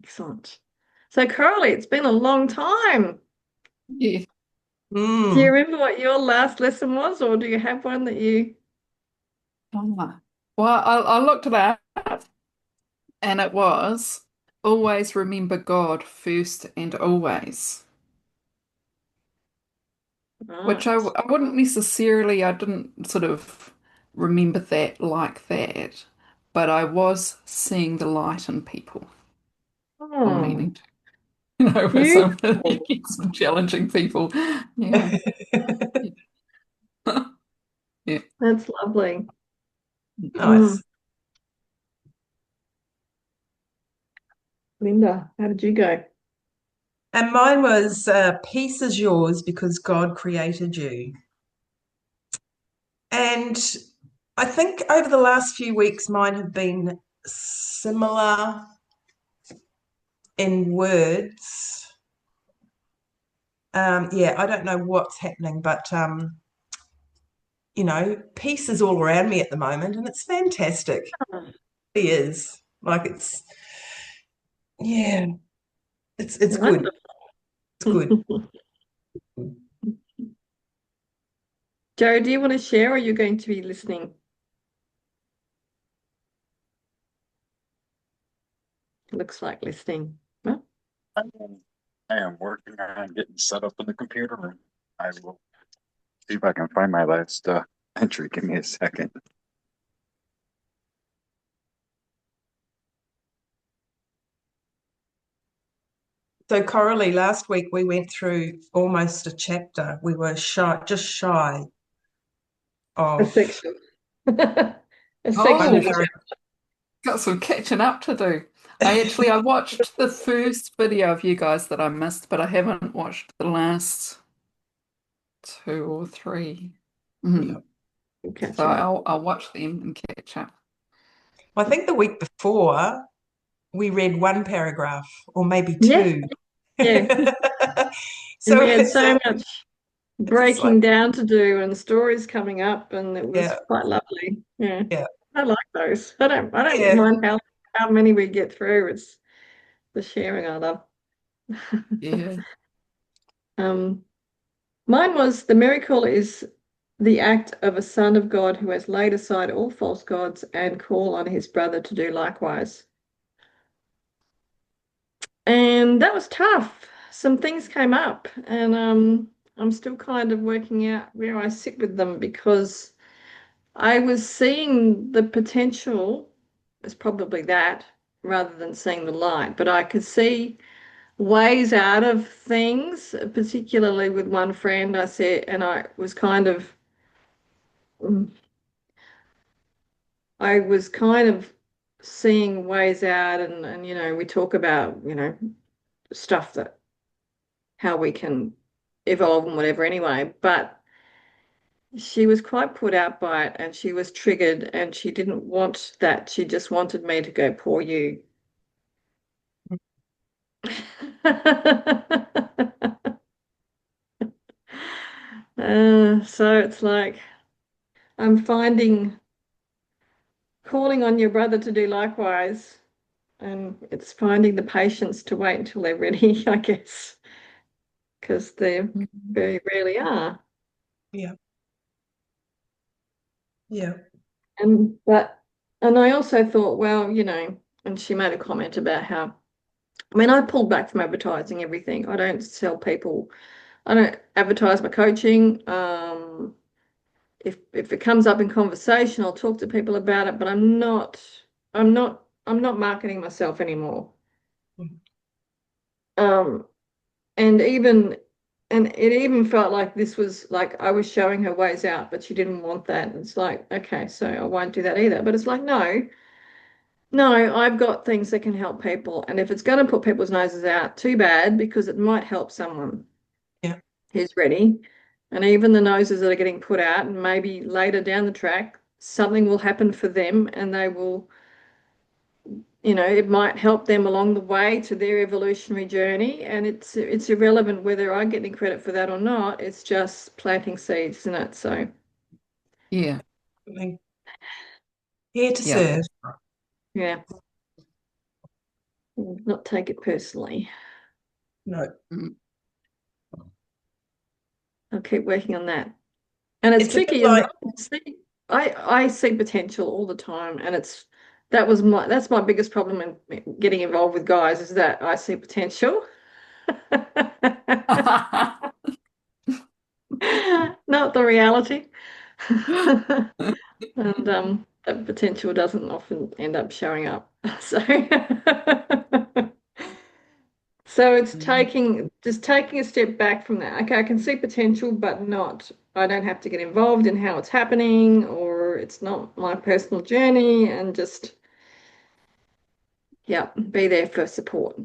Excellent. So, Coralie, it's been a long time. Yeah. Do you Mm. remember what your last lesson was, or do you have one that you? Oh. Well, I looked it up and it was always remember God first and always, which Right. I wouldn't necessarily, I didn't sort of remember that like that, but I was seeing the light in people or Oh, meaning to, with beautiful. some challenging people. Yeah. Yeah. That's lovely. Mm. Nice. Linda, how did you go? And mine was peace is yours because God created you. And I think over the last few weeks, mine have been similar in words. Yeah, I don't know what's happening, but peace is all around me at the moment, and it's fantastic. It is like yeah, it's good. Wonderful. It's good. Joe, do you want to share, or are you going to be listening? Looks like listening. Well, I am working on getting set up in the computer room. I will see if I can find my last entry. Give me a second. So, Coralie, last week we went through almost a chapter. We were just shy a of section. A section one of Oh, the paragraph. got some catching up to do. I watched the first video of you guys that I missed, but I haven't watched the last two or three. Yeah. Mhm. So catching up. I'll watch them and catch up. I think the week before we read one paragraph or maybe Yeah, two. yeah. And So we had so much it's breaking exciting. down to do and stories coming up, and it was Yeah, quite lovely. Yeah, yeah, I like those. I don't yeah. mind how many we get through. It's the sharing I love. Yeah. Um, Mine was the miracle is the act of a son of God who has laid aside all false gods and call on his brother to do likewise. And that was tough. Some things came up, and I'm still kind of working out where I sit with them because I was seeing the potential, it's probably that, rather than seeing the light, but I could see ways out of things, particularly with one friend I said, and I was kind of, mm, I was kind of seeing ways out, and we talk about, stuff that how we can evolve and whatever anyway, but she was quite put out by it and she was triggered and she didn't want that. She just wanted me to go, poor you. So it's like I'm finding calling on your brother to do likewise, and it's finding the patience to wait until they're ready, I guess, because they Mhm. very rarely are. Yeah, yeah. And I also thought, well, and she made a comment about how, I mean, I pulled back from advertising everything. I don't sell people. I don't advertise my coaching. If it comes up in conversation, I'll talk to people about it, but I'm not marketing myself anymore. Um, and even and it even felt like this was like I was showing her ways out, but she didn't want that. And it's like, okay, so I won't do that either. But it's like, no, no, I've got things that can help people. And if it's going to put people's noses out, too bad, because it might help someone Yeah. who's ready. And even the noses that are getting put out, and maybe later down the track, something will happen for them and they will, it might help them along the way to their evolutionary journey. And it's irrelevant whether I get any credit for that or not. It's just planting seeds, isn't it? So Yeah. I mean, here to Yeah. serve. yeah. not take it personally. No, I'll keep working on that. And it's it's a bit tricky, like I see potential all the time, and that's my biggest problem in getting involved with guys is that I see potential. Not the reality. And that potential doesn't often end up showing up. So it's just taking a step back from that. Okay, I can see potential, but I don't have to get involved in how it's happening, or it's not my personal journey, and just, yeah, be there for support,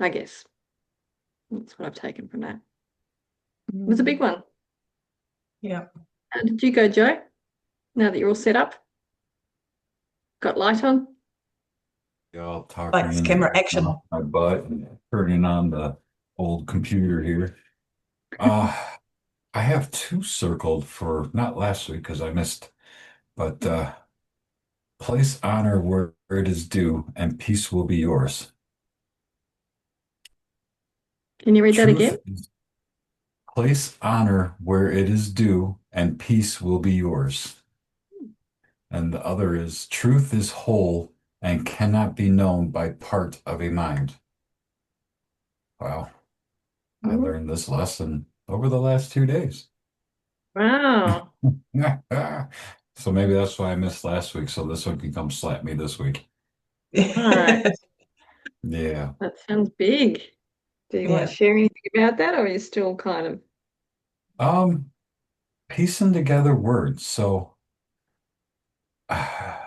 I guess. That's what I've taken from that. It was a big one. yeah. How did you go, Joe? Now that you're all set up? Got light on? Y'all talking Lights, into camera, action. my butt and turning on the old computer here. I have two circled for not last week because I missed, but place honor where it is due and peace will be yours. Can you read that again? Place honor where it is due and peace will be yours. And the other is truth is whole and cannot be known by part of a mind. Wow. I learned this lesson over the last 2 days. Wow. So maybe that's why I missed last week. So this one can come slap me this week. Right. Yeah. That sounds big. Do you want Yeah. to share anything about that, or are you still kind of Piecing together words. So I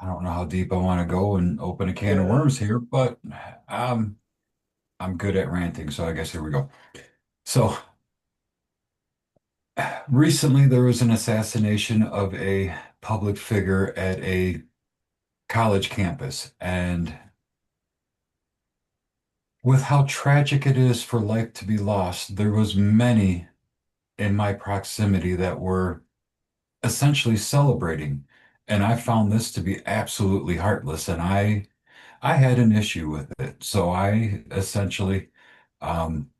don't know how deep I want to go and open a can of worms here, but um, I'm good at ranting. So I guess here we go. So recently there was an assassination of a public figure at a college campus, and with how tragic it is for life to be lost, there was many in my proximity that were essentially celebrating. And I found this to be absolutely heartless. And I had an issue with it. So I essentially, um,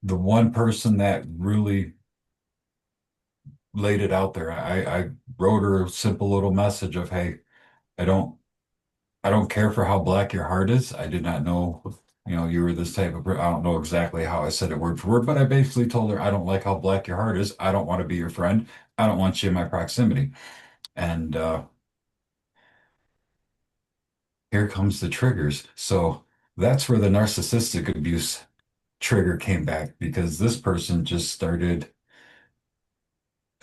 the one person that really laid it out there, I wrote her a simple little message of, hey, I don't I don't care for how black your heart is. I did not know, you were this type of I don't know exactly how I said it word for word, but I basically told her, I don't like how black your heart is. I don't want to be your friend. I don't want you in my proximity. And here comes the triggers. So that's where the narcissistic abuse trigger came back because this person just started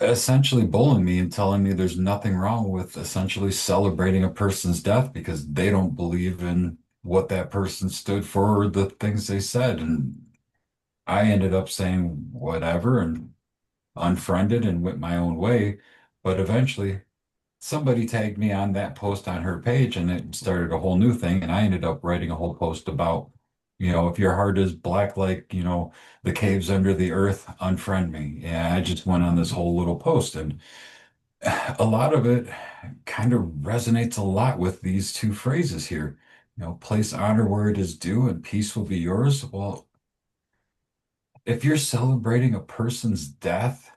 essentially bullying me and telling me there's nothing wrong with essentially celebrating a person's death because they don't believe in what that person stood for or the things they said. And I ended up saying whatever and unfriended and went my own way. But eventually somebody tagged me on that post on her page and it started a whole new thing. And I ended up writing a whole post about, if your heart is black like, the caves under the earth, unfriend me. Yeah, I just went on this whole little post and a lot of it kind of resonates a lot with these two phrases here. Place honor where it is due and peace will be yours. Well, if you're celebrating a person's death,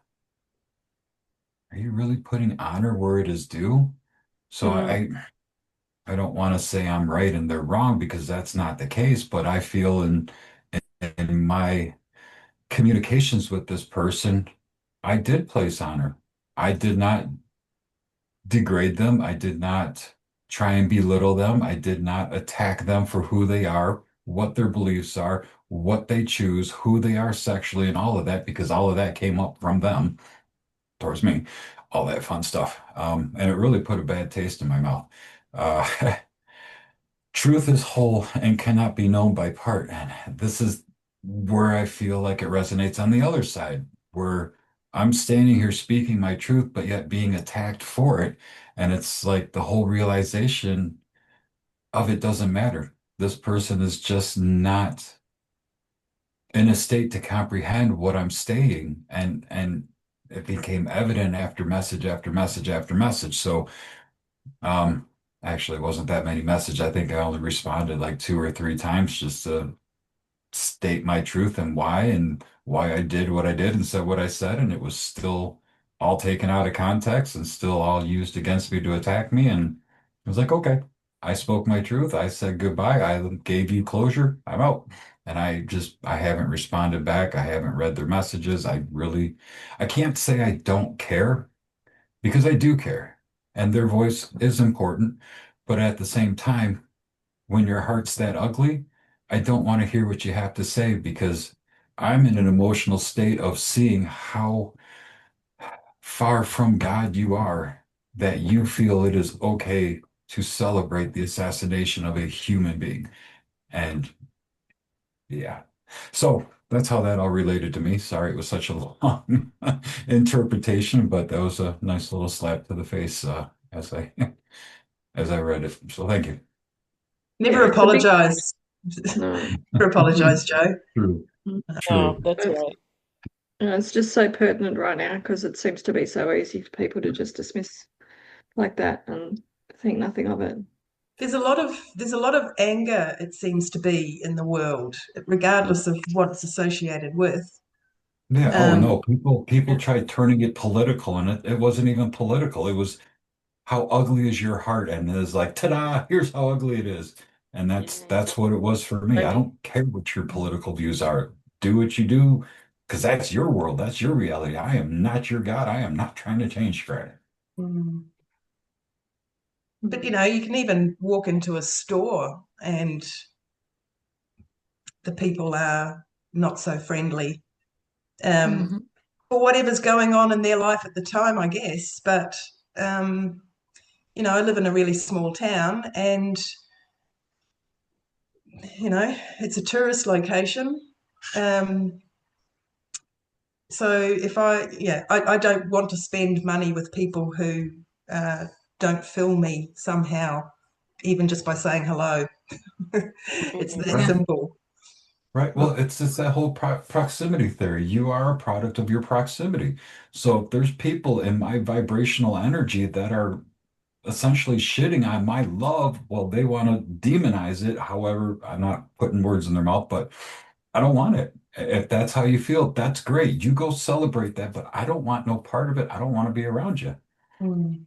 are you really putting honor where it is due? So I don't want to say I'm right and they're wrong because that's not the case, but I feel in my communications with this person, I did place honor. I did not degrade them. I did not try and belittle them. I did not attack them for who they are, what their beliefs are, what they choose, who they are sexually, and all of that, because all of that came up from them towards me, all that fun stuff. And it really put a bad taste in my mouth. Uh, truth is whole and cannot be known by part. And this is where I feel like it resonates on the other side, where I'm standing here speaking my truth, but yet being attacked for it. And it's like the whole realization of it doesn't matter. This person is just not in a state to comprehend what I'm stating. And it became evident after message after message after message. So Actually, it wasn't that many messages. I think I only responded like 2 or 3 times just to state my truth and why I did what I did and said what I said, and it was still all taken out of context and still all used against me to attack me. And I was like, okay, I spoke my truth. I said goodbye. I gave you closure. I'm out. And I haven't responded back. I haven't read their messages. I can't say I don't care because I do care. And their voice is important. But at the same time, when your heart's that ugly, I don't want to hear what you have to say because I'm in an emotional state of seeing how far from God you are that you feel it is okay to celebrate the assassination of a human being. And yeah, so that's how that all related to me. Sorry, it was such a long interpretation, but that was a nice little slap to the face as I as I read it. So thank you. Never Yeah, it's a big apologize. no. Never apologize, Joe. True, Mm. No, true. that's It's, right. it's just so pertinent right now because it seems to be so easy for people to just dismiss like that and think nothing of it. There's a lot of anger, it seems to be, in the world, regardless of what it's associated with. Yeah, oh Um, no, people tried turning it political and it wasn't even political. It was how ugly is your heart? And it's like, ta-da, here's how ugly it is. And that's what it was for me. I don't care what your political views are. Do what you do, because that's your world, that's your reality. I am not your God. I am not trying to change for mm. But you can even walk into a store and the people are not so friendly. Mhm. For whatever's going on in their life at the time, I guess. But I live in a really small town, and it's a tourist location. So if I don't want to spend money with people who don't fill me somehow, even just by saying hello. It's that Right. simple. Right. Well, it's that whole proximity theory. You are a product of your proximity. So if there's people in my vibrational energy that are essentially shitting on my love, well, they want to demonize it. However, I'm not putting words in their mouth, but I don't want it. If that's how you feel, that's great. You go celebrate that, but I don't want no part of it. I don't want to be around you. Mm.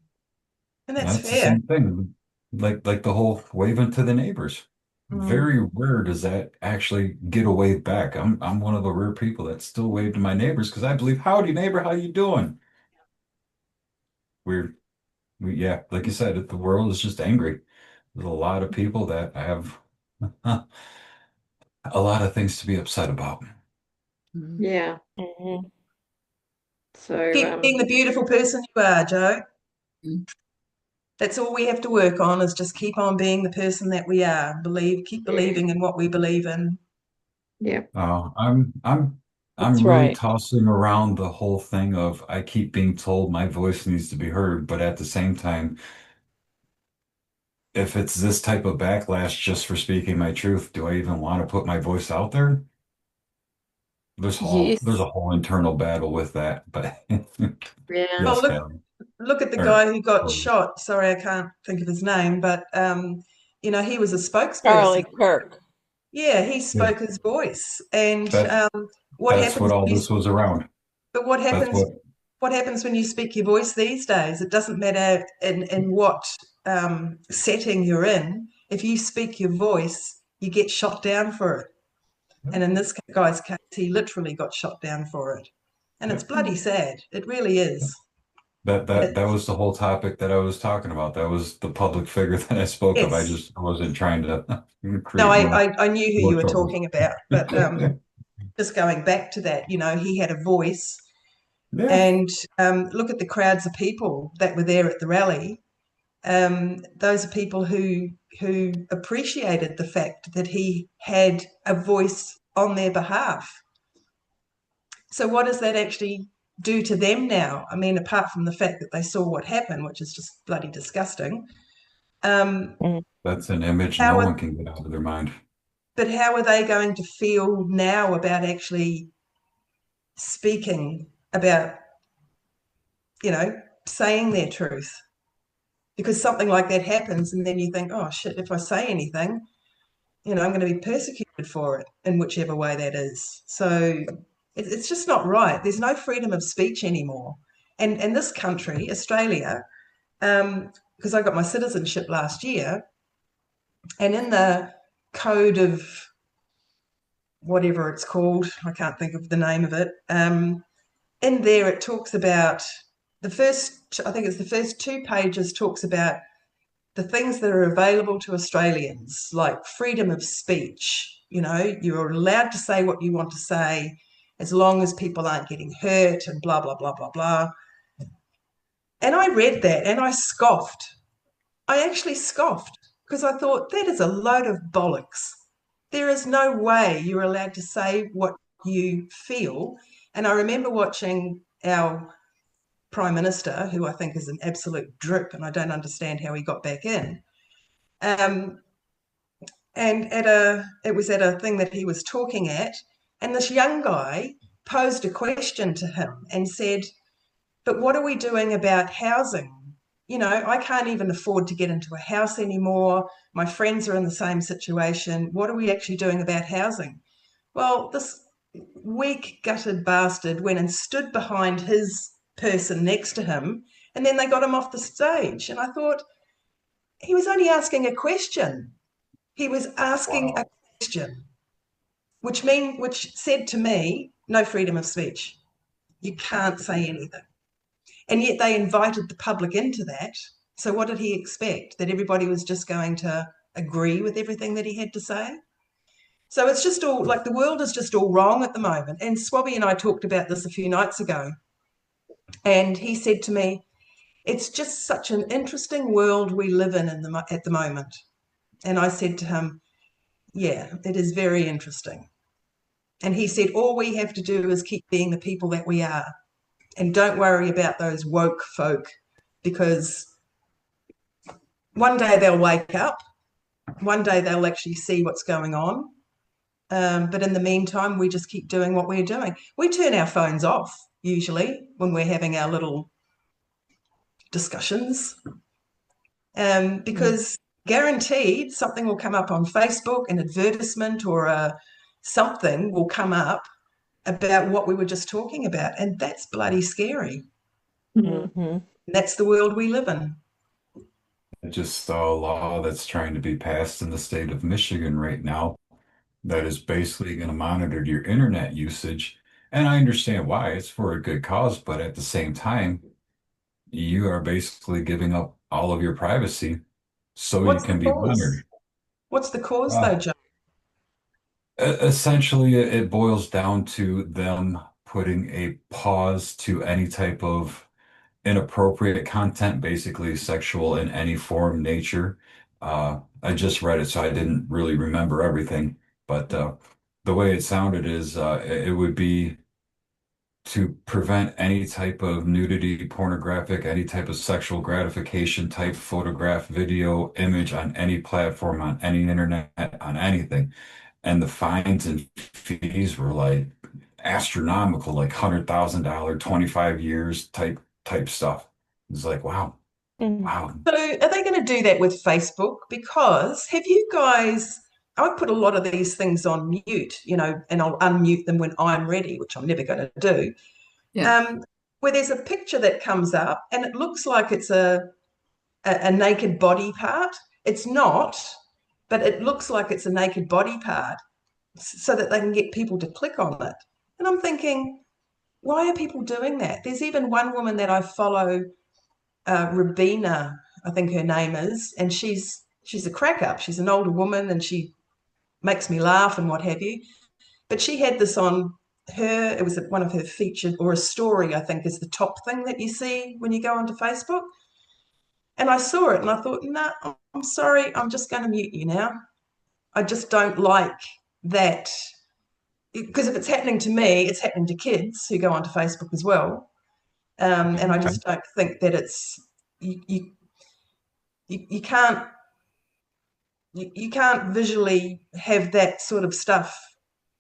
And And that's that's the fair. same thing. Like the whole waving to the neighbors. Mm. Very rare does that actually get a wave back. I'm one of the rare people that still wave to my neighbors because I believe, howdy neighbor, how you doing? We're yeah, like you said, the world is just angry. There's a lot of people that have a lot of things to be upset about. Mhm. Yeah. Mhm. So Keep being the beautiful person you are, Joe. Mhm. That's all we have to work on, is just keep on being the person that we are. Keep believing in what we believe in. yeah. I'm That's really right. tossing around the whole thing of I keep being told my voice needs to be heard, but at the same time, if it's this type of backlash just for speaking my truth, do I even want to put my voice out there? There's Yes. a whole internal battle with that, but Yeah. Oh, yes, look, Callie. look at the Or, guy who got or shot. Sorry, I can't think of his name, but he was a spokesperson. Charlie Kirk. Yeah, he yeah, spoke his voice. And that what that's what happens all when you, this was around. but what That's happens what what happens when you speak your voice these days? It doesn't matter in what setting you're in. If you speak your voice, you get shot down for it. And in this guy's case, he literally got shot down for it. And it's yep. bloody sad. It really is. That was the whole topic that I was talking about. That was the public figure that I spoke of. Yes. I wasn't trying to No, create I knew who you more were trouble. talking about, but just going back to that, he had a voice. Yeah. And look at the crowds of people that were there at the rally. Those are people who appreciated the fact that he had a voice on their behalf. So what does that actually do to them now? I mean, apart from the fact that they saw what happened, which is just bloody disgusting. Um, Mhm. That's an image how no are, one can get out of their mind. but how are they going to feel now about actually speaking about, saying their truth? because something like that happens, and then you think, oh shit, if I say anything, I'm going to be persecuted for it in whichever way that is. So it's just not right. There's no freedom of speech anymore. And in this country, Australia, because I got my citizenship last year, and in the code of whatever it's called, I can't think of the name of it, in there it talks about I think it's the first 2 pages talks about the things that are available to Australians, like freedom of speech. You're allowed to say what you want to say as long as people aren't getting hurt and blah, blah, blah, blah, blah. And I read that and I scoffed. I actually scoffed because I thought that is a load of bollocks. There is no way you're allowed to say what you feel. And I remember watching our Prime Minister, who I think is an absolute drip, and I don't understand how he got back in. And it was at a thing that he was talking at, and this young guy posed a question to him and said, but what are we doing about housing? I can't even afford to get into a house anymore. My friends are in the same situation. What are we actually doing about housing? Well, this weak gutted bastard went and stood behind his person next to him, and then they got him off the stage. And I thought, he was only asking a question. He was asking a question, which said to me, no freedom of speech. You can't say anything. And yet they invited the public into that. So what did he expect? That everybody was just going to agree with everything that he had to say? So it's just all like the world is just all wrong at the moment. And Swabby and I talked about this a few nights ago. And he said to me, it's just such an interesting world we live in at the moment. And I said to him, yeah, it is very interesting. And he said, all we have to do is keep being the people that we are. And don't worry about those woke folk, because one day they'll wake up. One day they'll actually see what's going on. But in the meantime, we just keep doing what we're doing. We turn our phones off usually when we're having our little discussions, because guaranteed something will come up on Facebook, an advertisement or something will come up about what we were just talking about. And that's bloody scary. Mm-hmm. That's the world we live in. I just saw a law that's trying to be passed in the state of Michigan right now that is basically going to monitor your internet usage. And I understand why, it's for a good cause, but at the same time, you are basically giving up all of your privacy so What's you can the be cause? monitored. What's the cause though, Joe? Essentially, it boils down to them putting a pause to any type of inappropriate content, basically sexual in any form, nature. I just read it, so I didn't really remember everything, but the way it sounded is it would be to prevent any type of nudity, pornographic, any type of sexual gratification type photograph, video, image on any platform, on any internet, on anything. And the fines and fees were like astronomical, like $100,000, 25 years type stuff. It's like, wow, wow. So are they going to do that with Facebook? Because have you guys, I put a lot of these things on mute, and I'll unmute them when I'm ready, which I'm never going to do. Yeah. Where there's a picture that comes up and it looks like it's a naked body part. It's not, but it looks like it's a naked body part so that they can get people to click on it. And I'm thinking, why are people doing that? There's even one woman that I follow, Rabina, I think her name is, and she's a crack up. She's an older woman and she makes me laugh and what have you. But she had this on her, it was one of her featured, or a story, I think, is the top thing that you see when you go onto Facebook. And I saw it and I thought, nah, I'm sorry, I'm just going to mute you now. I just don't like that. Because if it's happening to me, it's happening to kids who go onto Facebook as well. And I just don't think that it's, you can't visually have that sort of stuff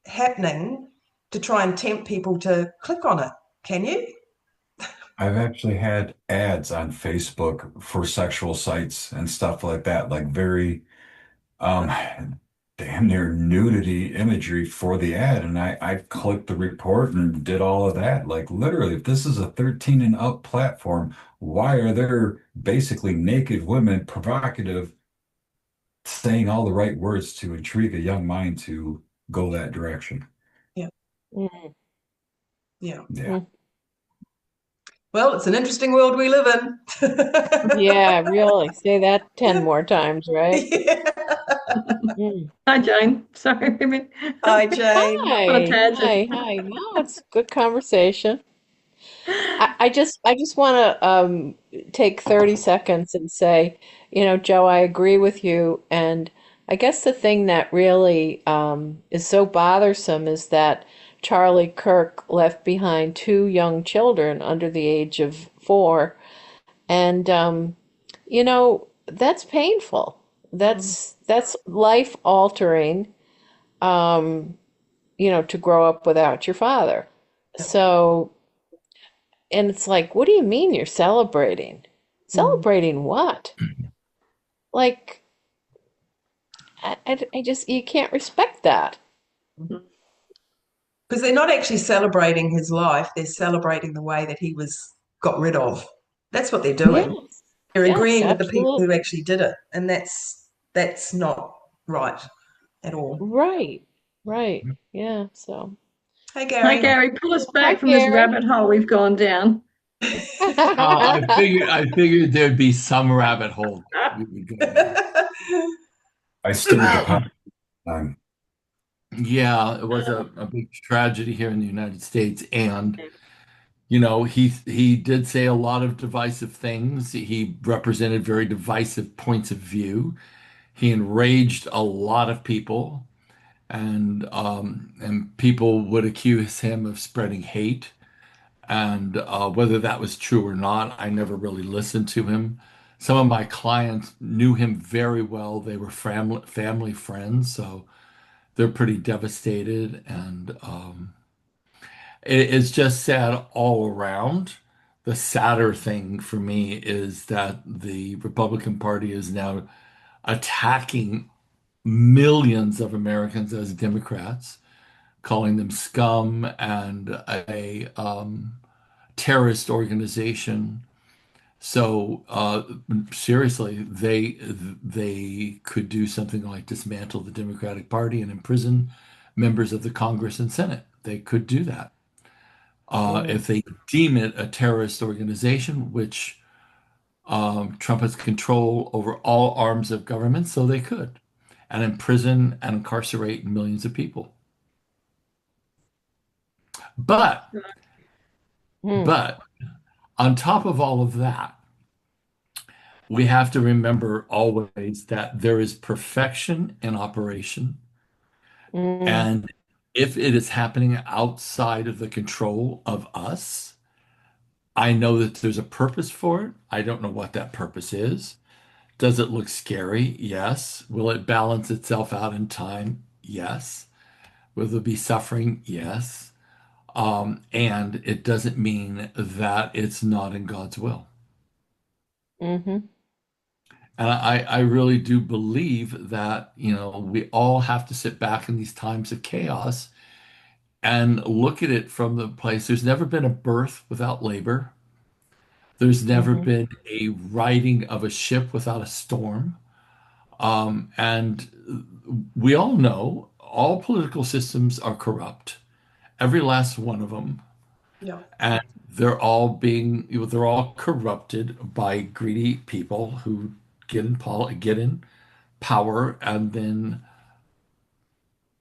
happening to try and tempt people to click on it, can you? I've actually had ads on Facebook for sexual sites and stuff like that, like very um damn near nudity imagery for the ad. And I clicked the report and did all of that. Like literally, if this is a 13 and up platform, why are there basically naked women provocative saying all the right words to intrigue a young mind to go that direction? Yeah. Mm, Yeah. Yeah. mm. Well, it's an interesting world we live in. Yeah, really. Say that 10 more times, right? Yeah. Mm. Hi, Jane. Sorry, Hi, Jane. on a Hi, tangent. hi. No, it's good conversation. I just want to take 30 seconds and say, Joe, I agree with you. And I guess the thing that really is so bothersome is that Charlie Kirk left behind two young children under the age of 4. And that's painful. That's life altering, um, to grow up without your father. So, and it's like, what do you mean you're celebrating? Mm. Celebrating what? Like, I just, you can't respect that. Because they're not actually celebrating his life, they're celebrating the way that he was got rid of. That's what they're doing. Yes, They're yes, agreeing with the people who absolutely. actually did it, and that's not right at all. Right, right. Yeah, so. Hey, Hi, Gary. Gary. Pull us Hi, back from this Gary. rabbit hole we've gone down. I figured there'd be some rabbit hole we would go down. I stirred the pot. Um, Yeah, it was a big tragedy here in the United States, and he did say a lot of divisive things. He represented very divisive points of view. He enraged a lot of people, and people would accuse him of spreading hate. And whether that was true or not, I never really listened to him. Some of my clients knew him very well. They were family friends, so they're pretty devastated. And it's just sad all around. The sadder thing for me is that the Republican Party is now attacking millions of Americans as Democrats, calling them scum and a terrorist organization. So seriously, they could do something like dismantle the Democratic Party and imprison members of the Congress and Senate. They could do that Mm, if they deem it a terrorist organization, which Trump has control over all arms of government, so they could, and imprison and incarcerate millions of people. But mm, but on top of all of that, we have to remember always that there is perfection in operation. mm, And if it is happening outside of the control of us, I know that there's a purpose for it. I don't know what that purpose is. Does it look scary? Yes. Will it balance itself out in time? Yes. Will there be suffering? Yes. And it doesn't mean that it's not in God's will. mm-hmm. And I really do believe that, we all have to sit back in these times of chaos and look at it from the place. There's never been a birth without labor. There's never Mm-hmm. been a righting of a ship without a storm. And we all know all political systems are corrupt, every last one of them. Yeah. And they're all corrupted by greedy people who get in power, and then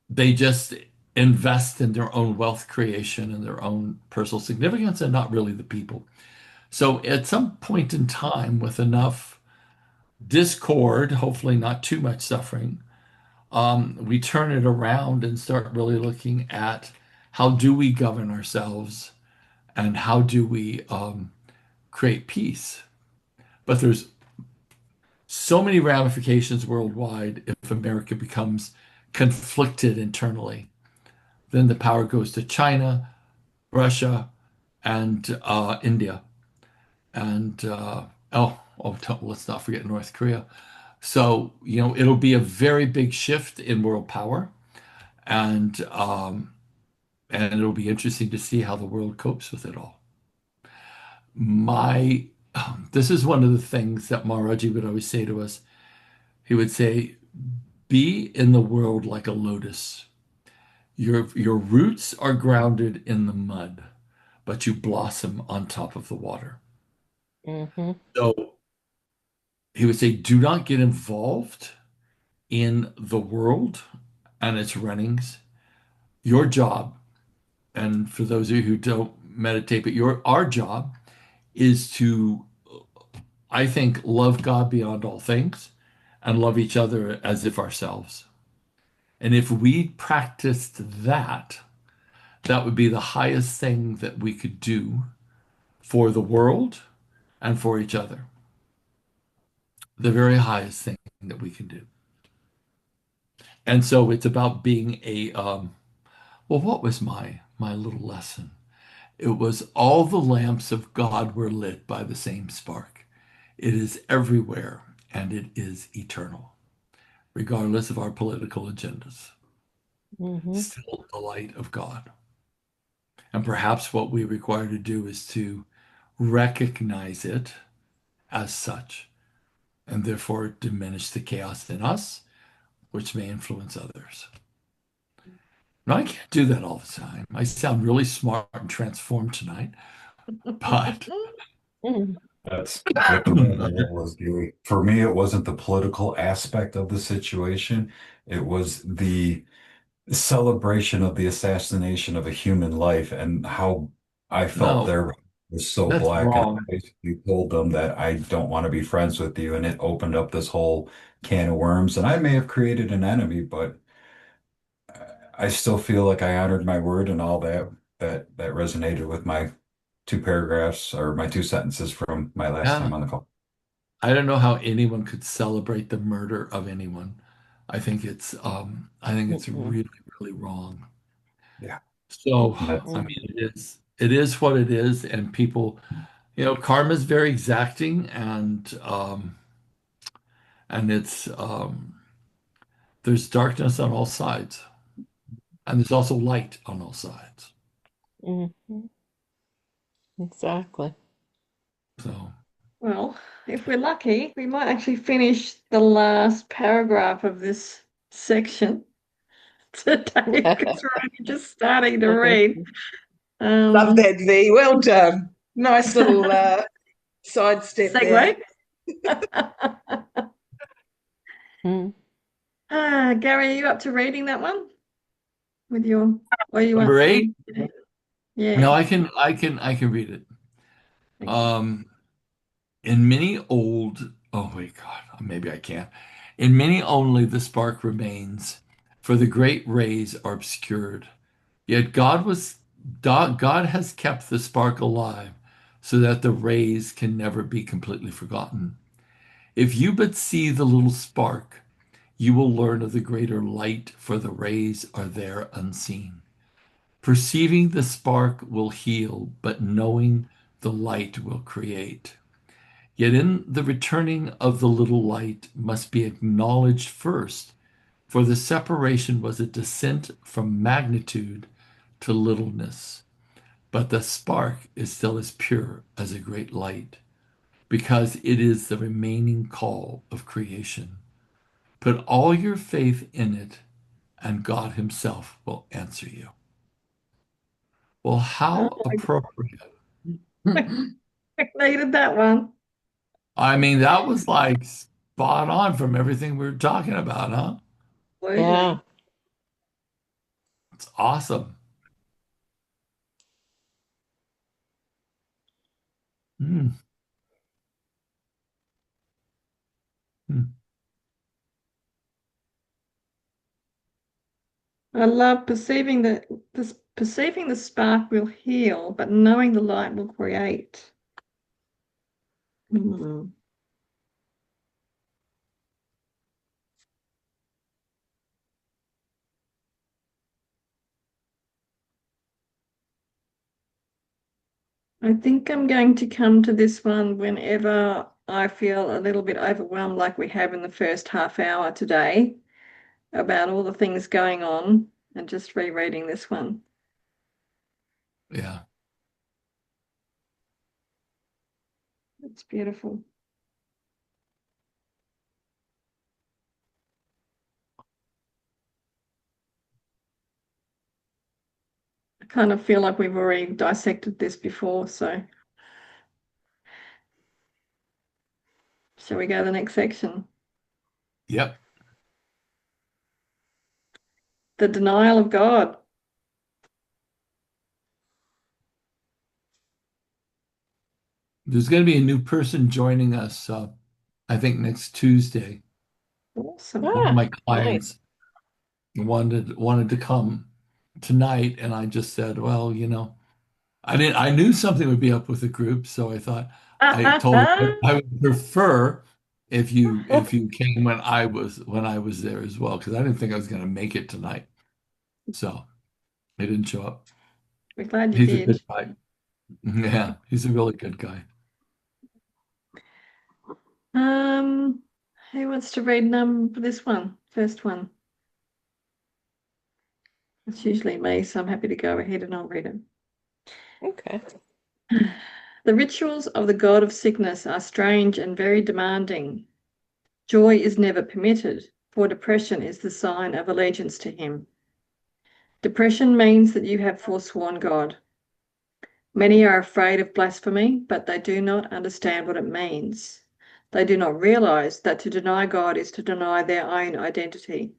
they just invest in their own wealth creation and their own personal significance and not really the people. So at some point in time, with enough discord, hopefully not too much suffering, we turn it around and start really looking at how do we govern ourselves and how do we create peace. But there's so many ramifications worldwide if America becomes conflicted internally. Then the power goes to China, Russia, and India. and let's not forget North Korea. So, it'll be a very big shift in world power, and it'll be interesting to see how the world copes with it all. This is one of the things that Maharaji would always say to us. He would say, "Be in the world like a lotus. Your roots are grounded in the mud, but you blossom on top of the water." Hmm. So he would say, do not get involved in the world and its runnings. Your job, and for those of you who don't meditate, but our job is to, I think, love God beyond all things and love each other as if ourselves. And if we practiced that, that would be the highest thing that we could do for the world and for each other. The very highest thing that we can do. And so it's about being what was my little lesson? It was all the lamps of God were lit by the same spark. It is everywhere and it is eternal, regardless of our political agendas. Hmm. Still the light of God. And perhaps what we require to do is to recognize it as such, and therefore diminish the chaos in us, which may influence others. Now, I can't do that all the time. I sound really smart and transformed tonight, but That's exactly what it was, Dewey. For me, it wasn't the political aspect of the situation. It was the celebration of the assassination of a human life and how I felt no, there was so that's black. And I wrong. basically told them that I don't want to be friends with you. And it opened up this whole can of worms. And I may have created an enemy, but I still feel like I honored my word and all that. That resonated with my two paragraphs or my two sentences from my last Yeah, time on the call. I don't know how anyone could celebrate the murder of anyone. I think it's Hmm. really, really wrong. Yeah. So, And that's I mean, it is what it is, and people, karma is very exacting, and there's darkness on all sides, and there's also light on all sides. Hmm. Exactly. So, Well, if we're lucky, we might actually finish the last paragraph of this section today because we're only just starting to read. Love that, V. Well done. Nice little sidestep there. Segue. Mm. Gary, are you up to reading that one with your, or you want number 8. some? Yeah. No, I can read it. Thank you. In many old, oh wait, God, maybe I can't. In many only the spark remains, for the great rays are obscured. Yet God has kept the spark alive, so that the rays can never be completely forgotten. If you but see the little spark, you will learn of the greater light, for the rays are there unseen. Perceiving the spark will heal, but knowing the light will create. Yet in the returning of the little light must be acknowledged first, for the separation was a descent from magnitude to littleness. But the spark is still as pure as a great light, because it is the remaining call of creation. Put all your faith in it, and God Himself will answer you. Well, Oh, how appropriate. I needed that one. I mean, that was like spot on from everything we were talking about, huh? Absolutely. Yeah. It's awesome. Mm, mm. I love perceiving that this perceiving the spark will heal, but knowing the light will create. Mm. I think I'm going to come to this one whenever I feel a little bit overwhelmed, like we have in the first half hour today, about all the things going on, and just rereading this one. Yeah. It's beautiful. I kind of feel like we've already dissected this before, so shall we go to the next section? Yep. The denial of God. There's going to be a new person joining us, I think next Tuesday. Awesome. One of my Nice. clients wanted to come tonight, and I just said, well, I knew something would be up with the group, so I thought I told her I would prefer if you came when I was there as well, because I didn't think I was going to make it tonight. So he didn't show up. We're glad you He's a did. good guy. Yeah, he's a really good guy. Who wants to read this one? First one. It's usually me, so I'm happy to go ahead and I'll read it. Okay. The rituals of the god of sickness are strange and very demanding. Joy is never permitted, for depression is the sign of allegiance to him. Depression means that you have forsworn God. Many are afraid of blasphemy, but they do not understand what it means. They do not realize that to deny God is to deny their own identity.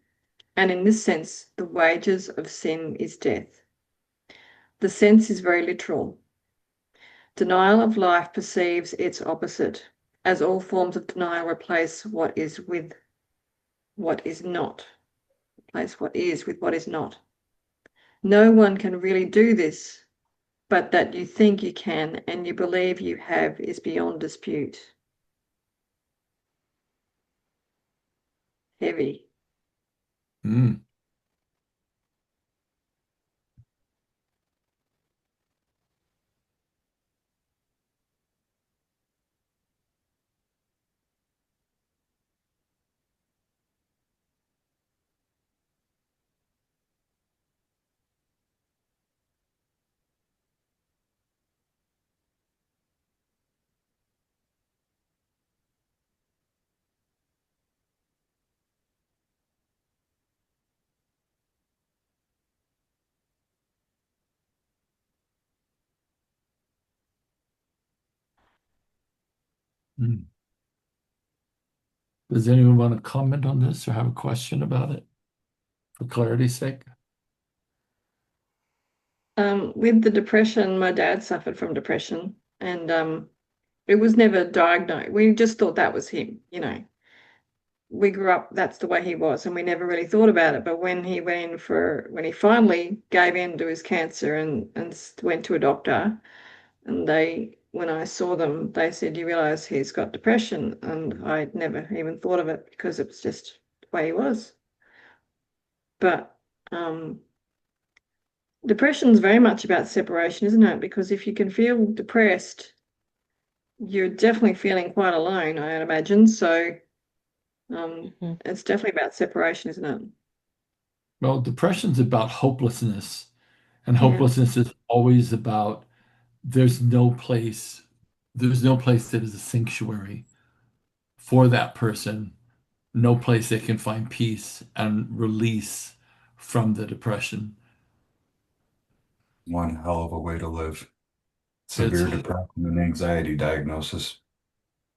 And in this sense, the wages of sin is death. The sense is very literal. Denial of life perceives its opposite, as all forms of denial replace what is with what is not. Replace what is with what is not. No one can really do this, but that you think you can and you believe you have is beyond dispute. Heavy. Mm. Mm. Does anyone want to comment on this or have a question about it for clarity's sake? With the depression, my dad suffered from depression, and it was never diagnosed. We just thought that was him, We grew up, that's the way he was, and we never really thought about it. But when he when he finally gave in to his cancer and went to a doctor, and when I saw them, they said, "You realize he's got depression," and I'd never even thought of it because it was just the way he was. But depression is very much about separation, isn't it? Because if you can feel depressed, you're definitely feeling quite alone, I imagine. So it's definitely about separation, isn't it? Well, depression's about hopelessness, and Yeah. hopelessness is always about there's no place, there's no place that is a sanctuary for that person, no place they can find peace and release from the depression. One hell of a way to live. It's, Severe depression and anxiety diagnosis.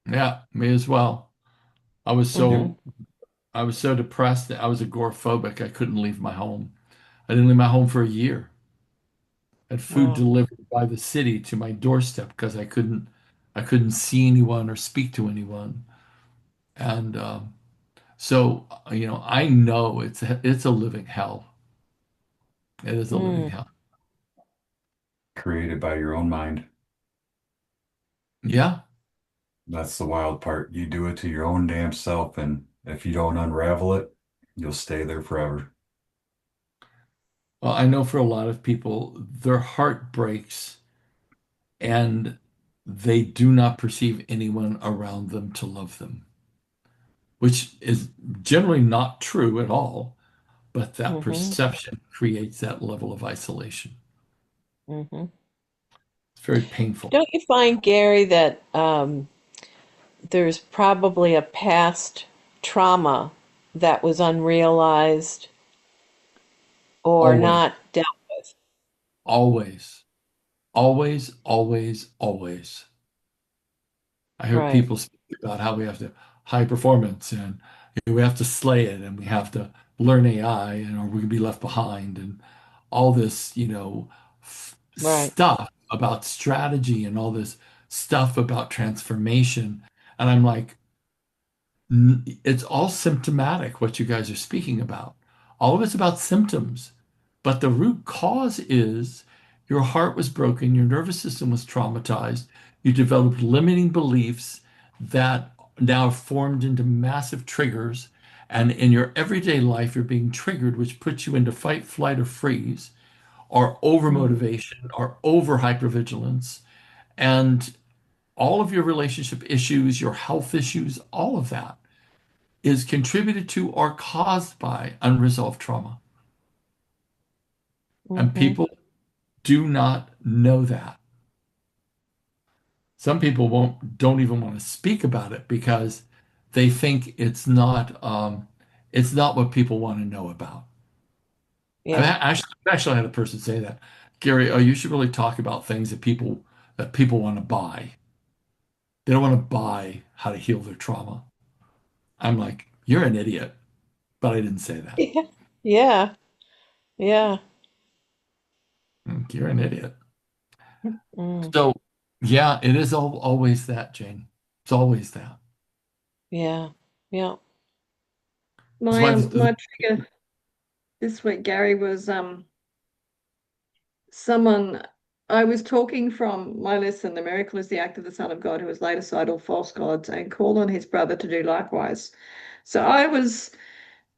yeah, me as well. I was so Mhm. I was so depressed that I was agoraphobic. I couldn't leave my home. I didn't leave my home for a year. I had food Wow. delivered by the city to my doorstep because I couldn't see anyone or speak to anyone. And so, I know it's a living hell. It is a living Mm. hell. Created by your own mind. Yeah. That's the wild part. You do it to your own damn self, and if you don't unravel it, you'll stay there forever. Well, I know for a lot of people, their heart breaks and they do not perceive anyone around them to love them, which is generally not true at all, but that Mm-hmm. perception creates that level of isolation. Mm-hmm. It's very painful. Don't you find, Gary, that there's probably a past trauma that was unrealized or Always, not dealt with? always, always, always, always. I heard Right. people speak about how we have to high performance and we have to slay it and we have to learn AI and or we can be left behind and all this, Right. stuff about strategy and all this stuff about transformation. And I'm like, it's all symptomatic what you guys are speaking about. All of it's about symptoms, but the root cause is your heart was broken, your nervous system was traumatized, you developed limiting beliefs that now formed into massive triggers. And in your everyday life, you're being triggered, which puts you into fight, flight, or freeze, or over Mm-hmm. motivation, or over hypervigilance. And all of your relationship issues, your health issues, all of that is contributed to or caused by unresolved trauma. And Mm-hmm. people do not know that. Some people don't even want to speak about it because they think it's not what people want to know about. Yeah. I've actually had a person say that, Gary, oh, you should really talk about things that people want to buy. They don't want to buy how to heal their trauma. I'm like, you're an idiot, but I didn't say that. Yeah. Yeah. Yeah. You're an idiot. Mm. So, yeah, it is always that, Jane. It's always that. Yeah. Yeah. That's My why my trigger this week, Gary, was someone I was talking from my lesson, The Miracle is the Act of the Son of God, who has laid aside all false gods and called on his brother to do likewise. So I was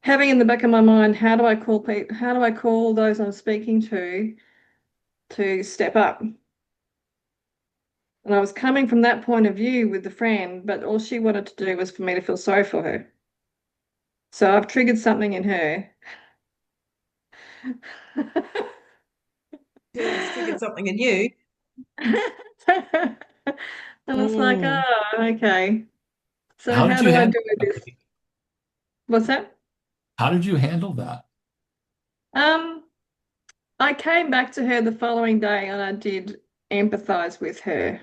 having in the back of my mind, how do I call people, how do I call those I'm speaking to step up? And I was coming from that point of view with the friend, but all she wanted to do was for me to feel sorry for her. So I've triggered something in her. Yeah, it's triggered something in you. And it's like, Mm. oh, okay. So how did how you do I handle do this? that? What's that? How did you handle that? Um, I came back to her the following day and I did empathize with her,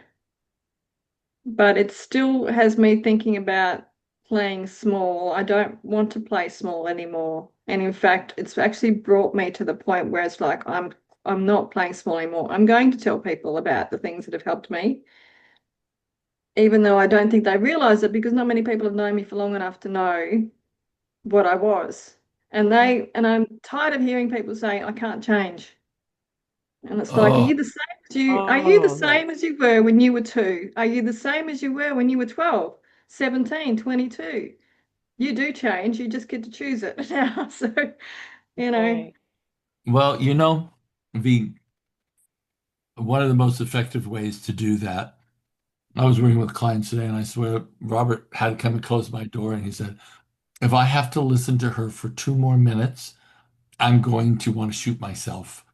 but it still has me thinking about playing small. I don't want to play small anymore. And in fact, it's actually brought me to the point where it's like I'm not playing small anymore. I'm going to tell people about the things that have helped me, even though I don't think they realize it because not many people have known me for long enough to know what I was. And I'm tired of hearing people say I can't change. And it's like, Oh, are you the Oh, no. same as you were when you were 2? Are you the same as you were when you were 12, 17, 22? You do change, you just get to choose it now. So, you know, Right. well, the one of the most effective ways to do that. I was working with clients today, and I swear Robert had to come and close my door, and he said, "If I have to listen to her for 2 more minutes, I'm going to want to shoot myself."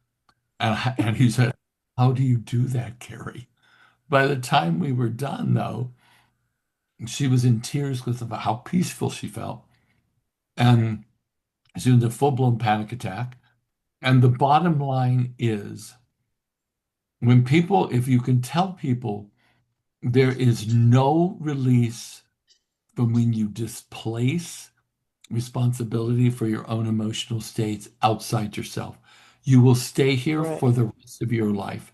And he said, "How do you do that, Carrie?" By the time we were done, though, she was in tears because of how peaceful she felt. And she was in a full-blown panic attack. And the bottom line is if you can tell people there is no release from when you displace responsibility for your own emotional states outside yourself, you will stay here Right. for the rest of your life.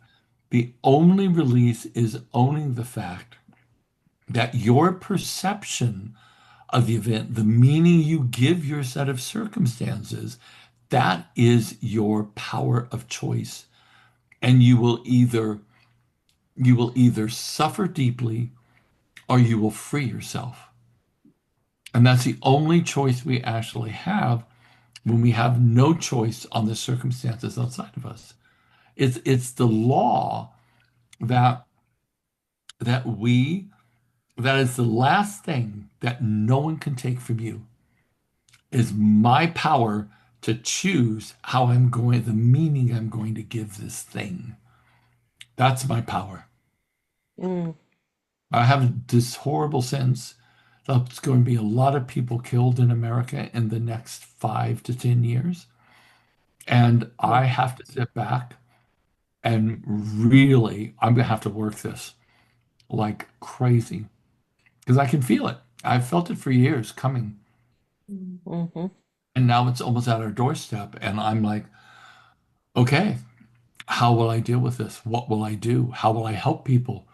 The only release is owning the fact that your perception of the event, the meaning you give your set of circumstances, that is your power of choice. And you will either suffer deeply or you will free yourself. And that's the only choice we actually have when we have no choice on the circumstances outside of us. It's the law that that we that is the last thing that no one can take from you is my power to choose how I'm going, the meaning I'm going to give this thing. That's my power. Mm. I have this horrible sense that there's going to be a lot of people killed in America in the next 5 to 10 years. And I have to sit back and really, I'm going to have to work this like crazy because I can feel it. I've felt it for years coming. Hmm. And now it's almost at our doorstep. And I'm like, okay, how will I deal with this? What will I do? How will I help people?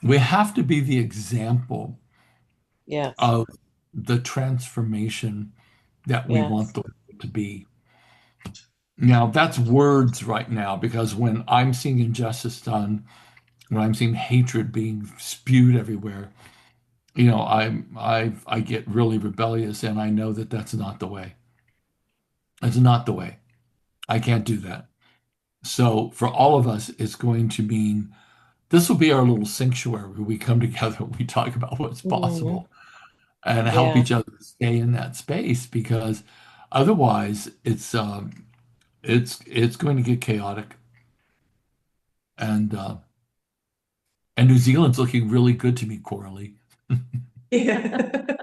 We have to be the example Yes. of the transformation that we want Yes. the world to be. Now, that's words right now, because when I'm seeing injustice done, when I'm seeing hatred being spewed everywhere, I get really rebellious, and I know that that's not the way. It's not the way. I can't do that. So for all of us, it's going to mean this will be our little sanctuary where we come together, we talk about what's Hmm. possible and help Yeah. each other stay in that space, because otherwise it's going to get chaotic. And New Zealand's looking really good to me, Coralie. Yeah.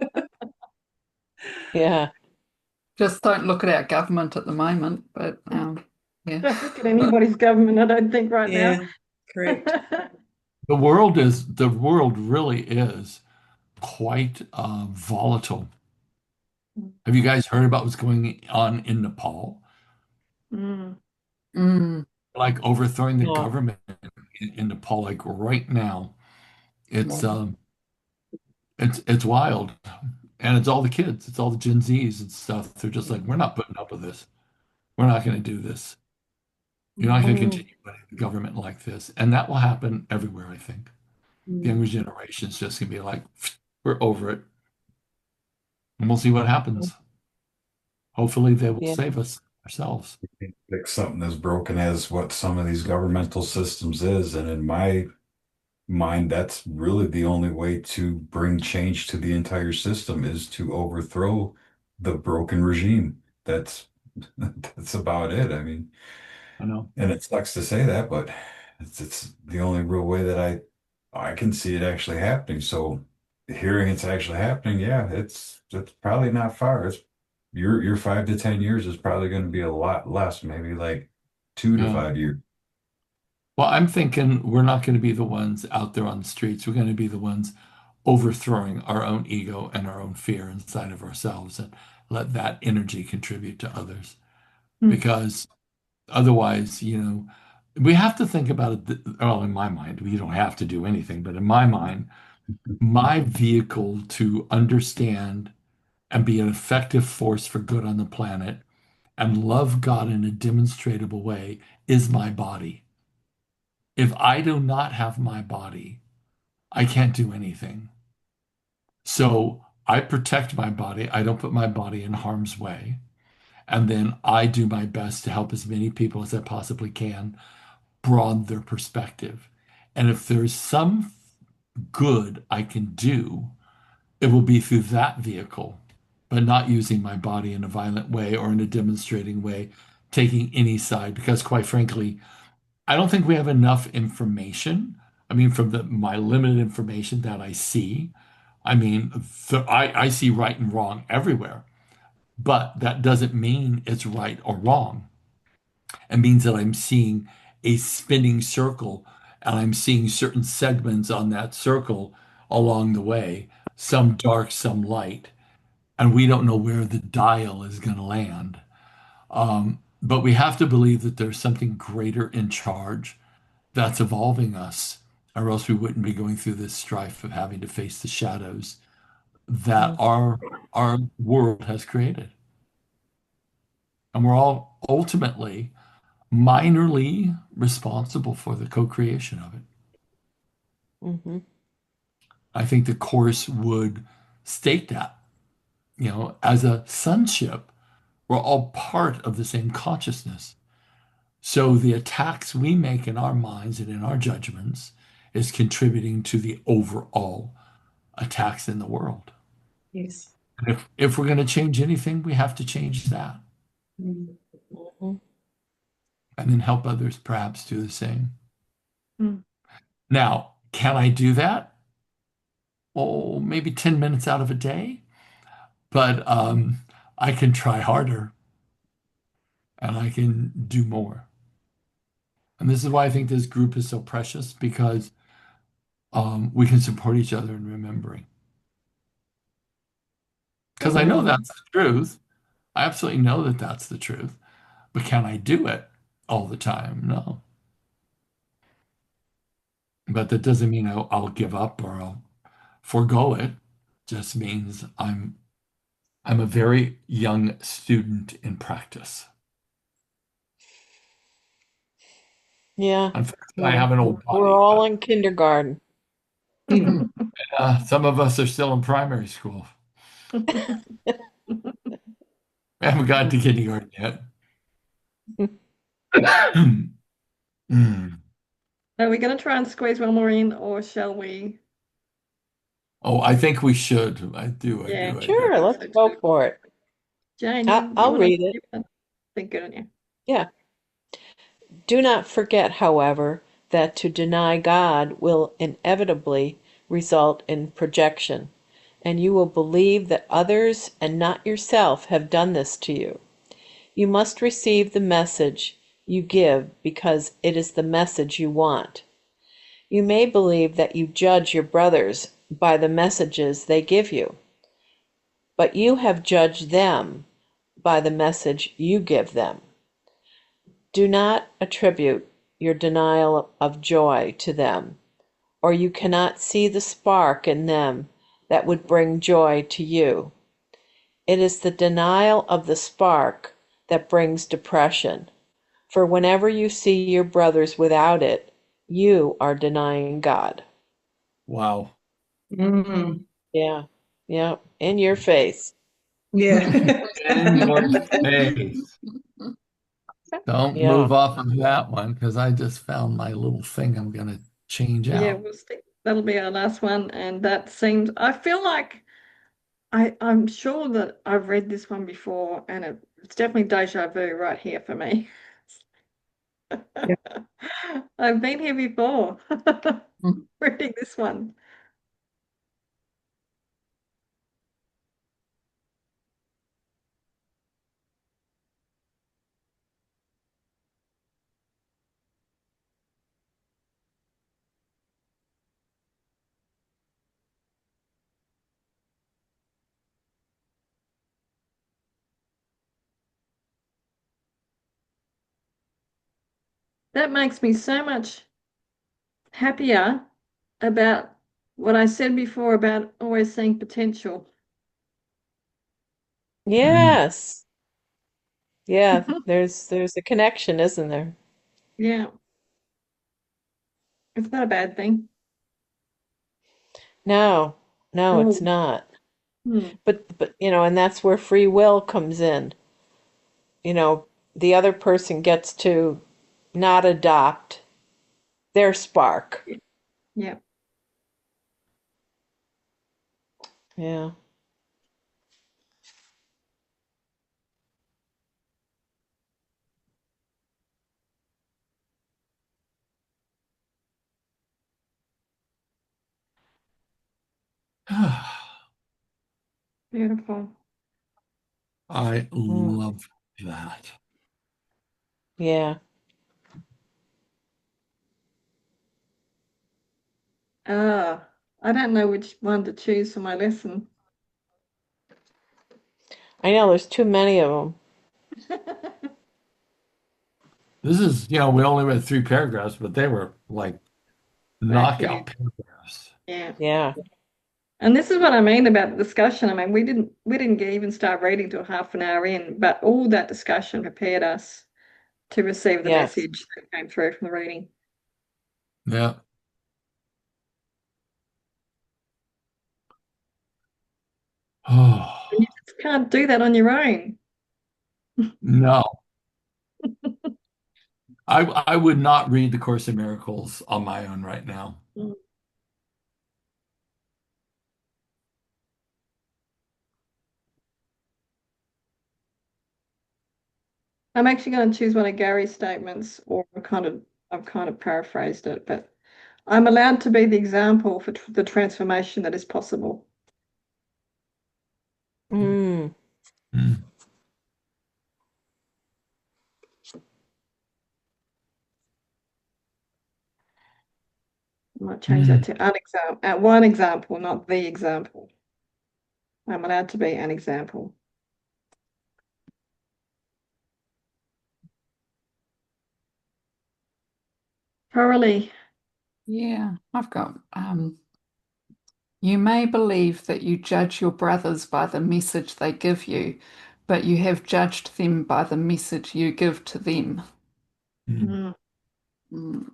Yeah. Just don't look at our government at the moment, but yeah. Don't look at anybody's government, I don't think, right now. Yeah, correct. The world really is quite volatile. Have you guys heard about what's going on in Nepal? Mm. Mm, Like overthrowing the No. government in Nepal, like right now. It's wow. it's wild. And it's all the kids, it's all the Gen Zs and stuff. They're just like, we're not putting up with this. We're not going to do this. You're not going to Mm. continue running the government like this. And that will happen everywhere, I think. The younger generation's just going to be like, we're over it. And we'll see what happens. Hopefully, they will Yeah. save us ourselves. Fix something as broken as what some of these governmental systems is. And in my mind, that's really the only way to bring change to the entire system is to overthrow the broken regime. That's about it. I mean, I know. and it sucks to say that, but it's the only real way that I can see it actually happening. So hearing it's actually happening, yeah, it's probably not far. It's your 5 to 10 years is probably going to be a lot less, maybe like two to Yeah. 5 years. Well, I'm thinking we're not going to be the ones out there on the streets. We're going to be the ones overthrowing our own ego and our own fear inside of ourselves and let that energy contribute to others. Mm. Because otherwise, we have to think about it. Well, in my mind, we don't have to do anything, but in my mind, my vehicle to understand and be an effective force for good on the planet and love God in a demonstrable way is my body. If I do not have my body, I can't do anything. So I protect my body. I don't put my body in harm's way. And then I do my best to help as many people as I possibly can broaden their perspective. And if there's some good I can do, it will be through that vehicle, but not using my body in a violent way or in a demonstrating way, taking any side, because quite frankly, I don't think we have enough information. I mean, from my limited information that I see, I mean, I see right and wrong everywhere, but that doesn't mean it's right or wrong. It means that I'm seeing a spinning circle and I'm seeing certain segments on that circle along the way, some dark, some light, and we don't know where the dial is going to land. But we have to believe that there's something greater in charge that's evolving us, or else we wouldn't be going through this strife of having to face the shadows that Mm. our world has created. And we're all ultimately minorly responsible for the co-creation of it. Hmm. I think the Course would state that, as a sonship, we're all part of the same consciousness. So the attacks we make in our minds and in our judgments is contributing to the overall attacks in the world. Yes. And if we're going to change anything, we have to change that Mm. Mhm. and then help others perhaps do the same. Mm. Now, can I do that? Oh, maybe 10 minutes out of a day, but I can try harder and I can do more. And this is why I think this group is so precious because we can support each other in remembering. Because I know that's the truth. I absolutely know that that's the truth. But can I do it all the time? No. But that doesn't mean I'll give up or I'll forego it. Just means I'm a very young student in practice. Yeah. Unfortunately, I have an old We're body, all in kindergarten. Mm. but some of us are still in primary school. We haven't gotten to kindergarten yet. Mm. Are we going to try and squeeze one more in, or shall we? Oh, I think we should. I do. I Yeah, do. I do. Sure, let's go for it. Jane, I'll read it. you want to think good on you? Yeah. Do not forget, however, that to deny God will inevitably result in projection, and you will believe that others and not yourself have done this to you. You must receive the message you give because it is the message you want. You may believe that you judge your brothers by the messages they give you, but you have judged them by the message you give them. Do not attribute your denial of joy to them, or you cannot see the spark in them that would bring joy to you. It is the denial of the spark that brings depression, for whenever you see your brothers without it, you are denying God. Wow. Mm. Yeah, yeah, in your face. Yeah. In your face. Don't Yeah. move off of that one because I just found my little thing I'm going to change Yeah, out. we'll stick. That'll be our last one, and that seems. I feel like I'm sure that I've read this one before, and it's definitely deja vu right here for me. Yeah. I've been here before, reading this one. That makes me so much happier about what I said before about always seeing potential. Yes. Yeah, there's a connection, isn't there? Yeah, it's not a bad thing. No, no, it's Oh, not. hmm. But and that's where free will comes in. You know, the other person gets to not adopt their spark. Yeah. Yeah. Beautiful. I Mm. love that. Yeah. I don't know which one to choose for my lesson. I know there's too many of them. This is, we only read 3 paragraphs, but they were like They're knockout huge. paragraphs. Yeah. Yeah. And this is what I mean about the discussion. I mean, we didn't even start reading till half an hour in, but all that discussion prepared us to receive the Yes. message that came through from the reading. Yeah. Oh, And you just can't do that on your own. no. I would not read the Course in Miracles on my own right now. Mm. I'm actually going to choose one of Gary's statements, or I've kind of paraphrased it, but I'm allowed to be the example for the transformation that is possible. Mm. Mm. I might change that to one example, not the example. I'm allowed to be an example. Coralie. Yeah, I've got you may believe that you judge your brothers by the message they give you, but you have judged them by the message you give to them. Mm. Mm.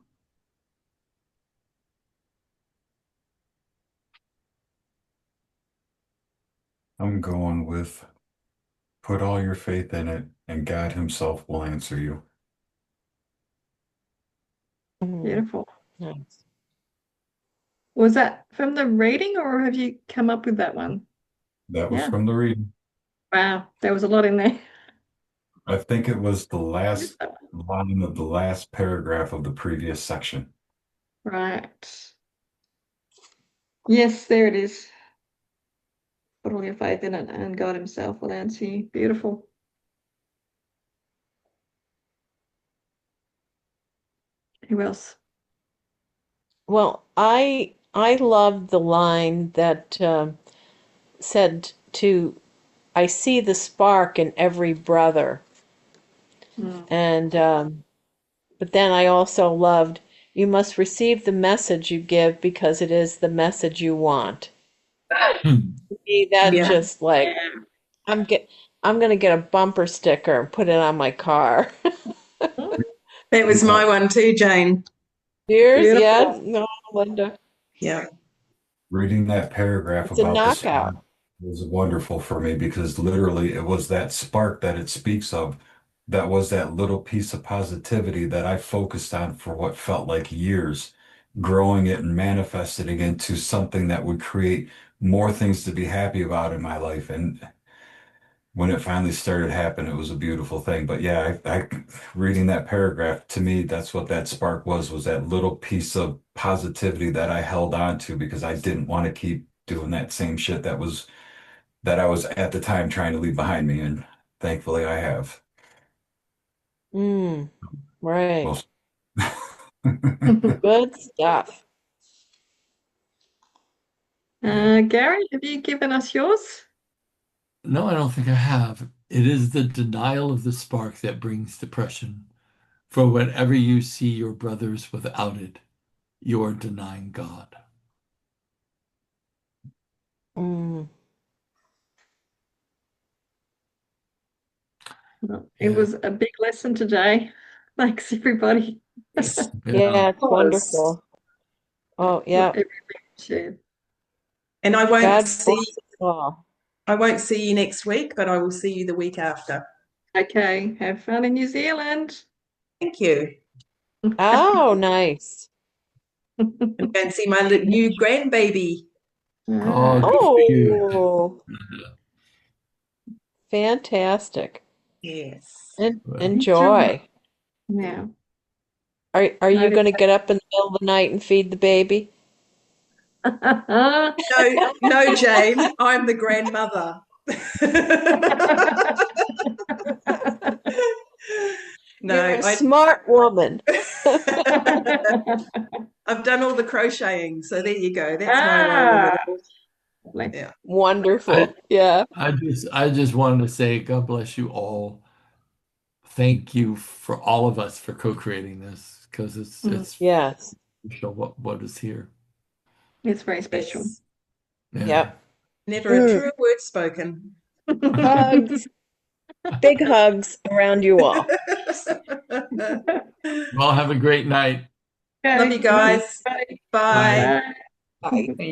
I'm going with put all your faith in it, and God Himself will answer you. Beautiful. Nice. Was that from the reading, or have you come up with that one? That was Yeah. from the reading. Wow, there was a lot in there. I think it was the last line of the last paragraph of the previous section. Right. Yes, there it is. Put all your faith in it, and God Himself will answer you. Beautiful. Who else? Well, I loved the line that said to I see the spark in every brother. Mm. And but then I also loved you must receive the message you give because it is the message you want. Mm. To me, that Yeah. just like I'm gonna get a bumper sticker and put it on my car. That was my one too, Jane. Yours, Beautiful. yeah, no, Linda. Yeah. Reading that paragraph It's a about the knockout. spark was wonderful for me because literally it was that spark that it speaks of. That was that little piece of positivity that I focused on for what felt like years, growing it and manifesting it into something that would create more things to be happy about in my life. And when it finally started happening, it was a beautiful thing. But yeah, reading that paragraph, to me, that's what that spark was that little piece of positivity that I held on to because I didn't want to keep doing that same shit that I was at the time trying to leave behind me. And thankfully I have. Right. Well, Good stuff. Gary, have you given us yours? No, I don't think I have. It is the denial of the spark that brings depression. For whenever you see your brothers without it, you are denying God. Mm. Well, it Yeah. was a big lesson today. Thanks, everybody. Yes. Yeah, it's Was. wonderful. Oh, What yeah. everybody shared. And I won't God see bless us all. I won't see you next week, but I will see you the week after. Okay, have fun in New Zealand. Thank you. Oh, nice. And go and see my new grandbaby. Oh, good for you. Oh, fantastic. Yes. Enjoy. Yeah. Are you going to get up in the middle of the night and feed the baby? No, no, Jane, I'm the grandmother. No, You're a smart woman. I've done all the crocheting, so there you go. That's my role with it. Yeah. Wonderful. Yeah. I just wanted to say God bless you all. Thank you for all of us for co-creating this because it's Yes. special what is here. It's very special. Yes. Yeah. Yep. Never a truer word spoken. Hugs. Big hugs around you all. Well, have a great night. Love you guys. Bye. Bye. Bye. Bye.